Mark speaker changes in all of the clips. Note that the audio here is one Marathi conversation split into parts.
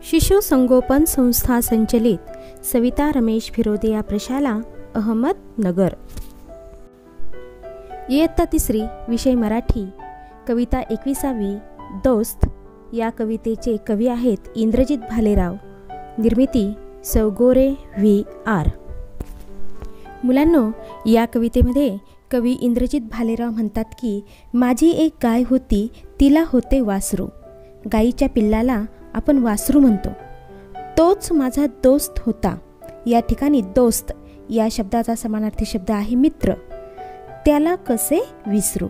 Speaker 1: शिशु संगोपन संस्था संचलित सविता रमेश फिरोदे या प्रशाला अहमदनगर। इयत्ता 3 विषय मराठी। कविता 21वी दोस्त। या कवितेचे कवी आहेत इंद्रजित भालेराव। निर्मिती सौगोरे VR। मुलांनो, या कवितेमध्ये कवी इंद्रजित भालेराव म्हणतात की माझी एक गाय होती, तिला होते वासरू। गायीच्या पिल्लाला आपण वासरू म्हणतो। तोच माझा दोस्त होता। या ठिकाणी दोस्त या शब्दाचा समानार्थी शब्द आहे मित्र। त्याला कसे विसरू।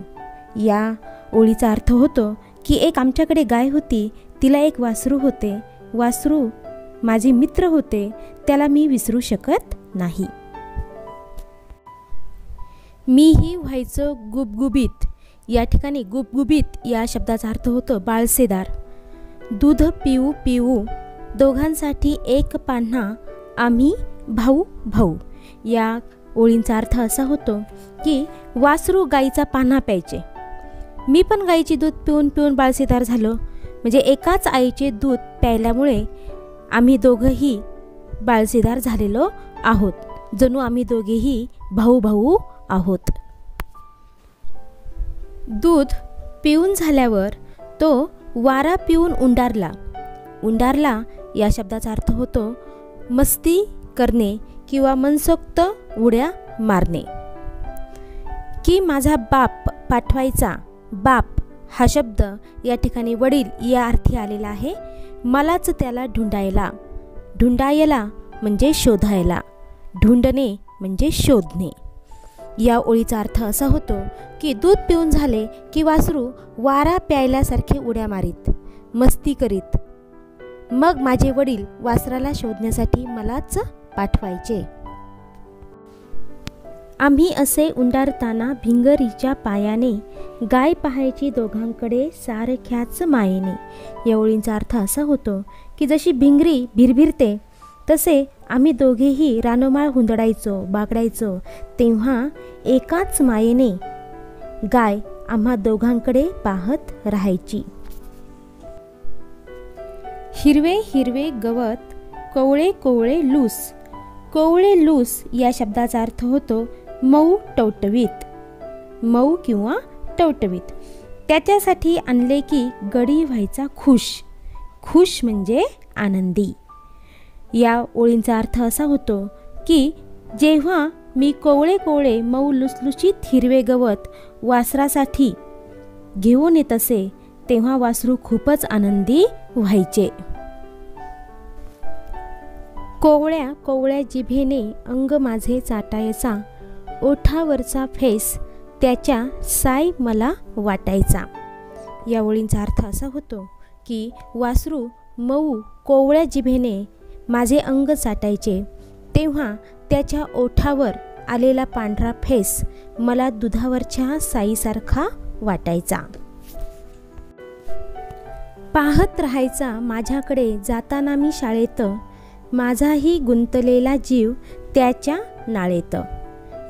Speaker 1: या ओळीचा अर्थ होतो की एक आमच्याकडे गाय होती, तिला एक वासरू होते। वासरू माझे मित्र होते, त्याला मी विसरू शकत नाही। मीही व्हायचो गुबगुबीत। या ठिकाणी गुबगुबीत या शब्दाचा अर्थ होतो बाळसेदार। दूध पिऊ पिऊ दोघांसाठी एक पान्हा, आम्ही भाऊ भाऊ। या ओळींचा अर्थ असा होतो की वासरू गाईचा पान्हा प्यायचे। मी पण गाईचे दूध पिऊन पिऊन बाळसेदार झालो। म्हणजे एकाच आईचे दूध प्यायल्यामुळे आम्ही दोघंही बाळसेदार झालेलो आहोत। जणू आम्ही दोघेही भाऊ भाऊ आहोत। दूध पिऊन झाल्यावर तो वारा पिऊन उंडारला। उंडारला या शब्दाचा अर्थ होतो मस्ती करणे किंवा मनसोक्त उड्या मारणे। की माझा बाप पाठवायचा। बाप हा शब्द या ठिकाणी वडील या अर्थी आलेला आहे। मलाच त्याला ढूंढायला। ढूंढायला म्हणजे शोधायला। ढूंढणे म्हणजे शोधणे। या ओळीचा अर्थ असा होतो की दूध पिऊन झाले की वासरू वारा प्यायल्यासारखे उड्या मारीत, मस्ती करीत। मग माझे वडील वासराला शोधण्यासाठी मलाच पाठवायचे। आम्ही असे उंडारताना भिंगरीच्या पायाने, गाय पाहायची दोघांकडे सारख्याच मायेने। या ओळींचा अर्थ असा होतो की जशी भिंगरी भिरभिरते तसे आम्ही दोघेही रानोमाळ हुंदडायचो, बागडायचो। तेव्हा एकाच मायेने गाय आम्हा दोघांकडे पाहत राहायची। हिरवे हिरवे गवत, कोवळे कोवळे लूस। कोवळे लूस या शब्दाचा अर्थ होतो मऊ टवटवीत। मऊ किंवा टवटवीत। त्याच्यासाठी आणले की गडी व्हायचा खुश। खुश म्हणजे आनंदी। या ओळींचा अर्थ असा होतो की जेव्हा मी कोवळे कोवळे मऊ लुसलुशीत हिरवे गवत वासरासाठी घेऊन येत असे तेव्हा वासरू खूपच आनंदी व्हायचे। कोवळ्या कोवळ्या जिभेने अंग माझे चाटायचा, ओठावरचा फेस त्याच्या साय मला वाटायचा। या ओळींचा अर्थ असा होतो की वासरू मऊ कोवळ्या जिभेने माझे अंग चाटायचे तेव्हा त्याच्या ओठावर आलेला पांढरा फेस मला दुधावरच्या साईसारखा वाटायचा। पाहत राहायचा माझ्याकडे जाताना मी शाळेत, माझाही गुंतलेला जीव त्याच्या नाळेत।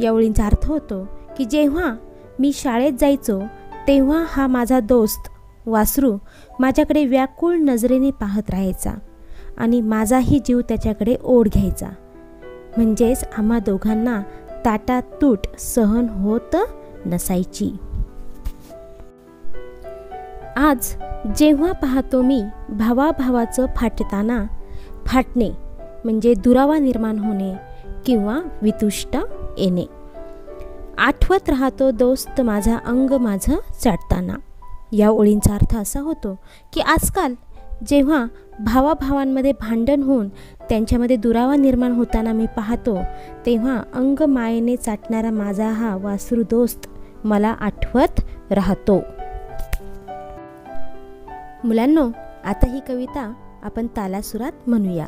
Speaker 1: या ओळींचा अर्थ होतो की जेव्हा मी शाळेत जायचो तेव्हा हा माझा दोस्त वासरू माझ्याकडे व्याकुळ नजरेने पाहत राहायचा आणि माझाही जीव त्याच्याकडे ओढ घ्यायचा। म्हणजेच आम्हा दोघांना ताटातूट सहन होत नसायची। आज जेव्हा पाहतो मी भावाभावाचं फाटताना, फाटणे म्हणजे दुरावा निर्माण होणे किंवा वितुष्ट येणे। आठवत राहतो दोस्त माझा अंग माझं चाटताना। या ओळींचा अर्थ असा होतो की आजकाल जेव्हा भावाभावांमध्ये भांडण होऊन त्यांच्यामध्ये दुरावा निर्माण होताना मी पाहतो तेव्हा अंग मायेने चाटणारा माझा हा वासरू दोस्त मला आठवत राहतो। मुलांनो, आता ही कविता आपण तालासुरात म्हणूया।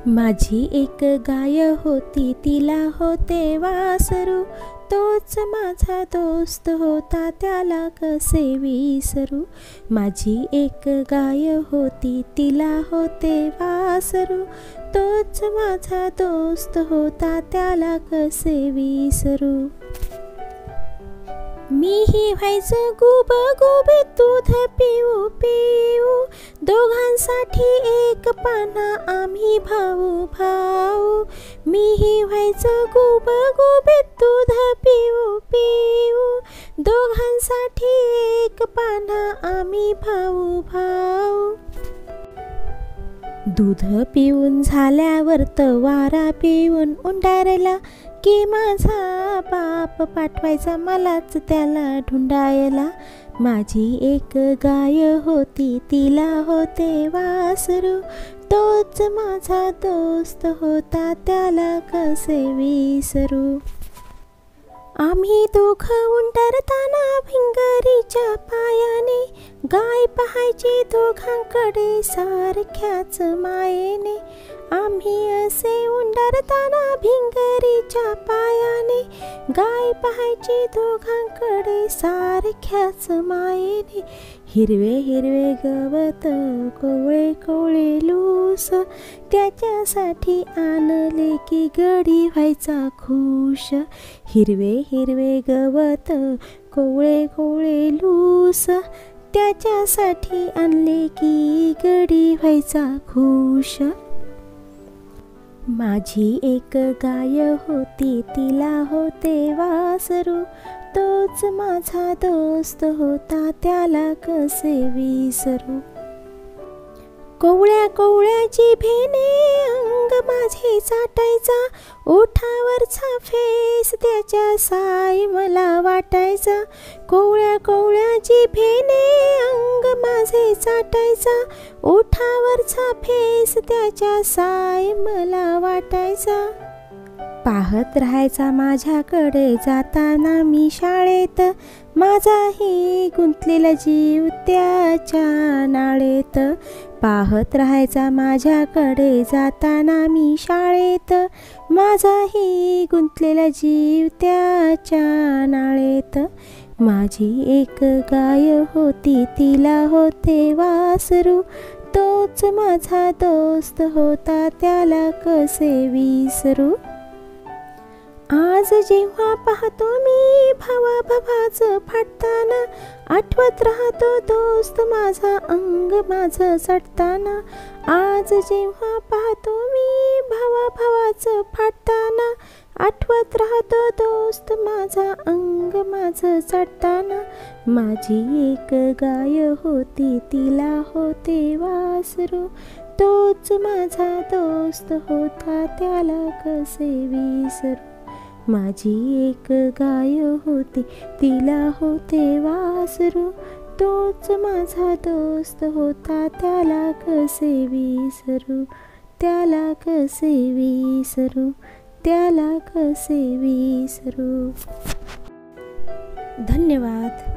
Speaker 1: माझी एक गाय होती, तिला होते वासरू। तोच माझा दोस्त होता, त्याला कसे विसरू। माझी एक गाय होती, तिला होते वासरू। तोच माझा दोस्त होता, त्याला कसे विसरू। मीही व्हायचं गुबगुबीत, दूध पिऊ पिऊ दोघांसाठी एक पाना आम्ही भाऊ भाऊ, मीही व्हायचं गुब गुबीत दूध पिऊ पिऊ. दोघांसाठी एक पाना आम्ही भाऊ भाऊ. दूध पिऊन झाल्यावर वारा पिऊन उंडारला की माझा बाप पाठवायचा मलाच त्याला ढुंडायला. माझी एक गाय होती तिला होते वासरू, तोच माझा दोस्त होता त्याला कसे विसरू. आम्ही दोघं उंटारताना भिंगरीच्या पायाने, गाय पाहायची दोघांकडे सारख्याच मायेने. आम्ही असे उंडारताना भिंगरीच्या पायाने, गाय पाहायची दोघांकडे सारख्याच मायेने. हिरवे हिरवे गवत कोवळे कोवळे लूस, त्याच्यासाठी आणले की गडी व्हायचा खुश. हिरवे हिरवे गवत कोवळे कोवळे लूस, त्याच्यासाठी आणले की गडी व्हायचा खुश. माझी एक गाय होती तिला होते वासरू, तोच माझा दोस्त होता त्याला कसे विसरू. कोवळ्या कोवळ्या जिभेने अंग माझे चाटायचा, ओठावरचा फेस त्याच्या साय मला वाटायचा. कोवळ्या कोवळ्या जिभेने अंग माझे चाटायचा, ओठावरचा फेस त्याच्या साय मला वाटायचा. पाहत राहायचा माझ्याकडे जाताना मी शाळेत, माझाही गुंतलेला जीव त्याच्या नाळेत. पाहत राहायचा माझ्याकडे जाताना मी शाळेत, माझाही गुंतलेला जीव त्याच्या नाळेत. माझी एक गाय होती तिला होते वासरू, तोच माझा दोस्त होता त्याला कसे विसरू. आज जेव्हा पाहतो मी भावा भावाचं फाटताना, आठवत राहतो दोस्त माझा अंग माझं चटताना. आज जेव्हा पाहतो मी भावा भावाचं फाटताना, आठवत राहतो दोस्त माझा अंग माझं चटताना. माझी एक गाय होती तिला होते वासरू, तोच माझा दोस्त होता त्याला कसे विसरू. माझी एक गाय होती तिला होते वासरू, तोच माझा दोस्त होता त्याला कसे विसरू. त्याला कसे विसरू, त्याला कसे विसरू. धन्यवाद.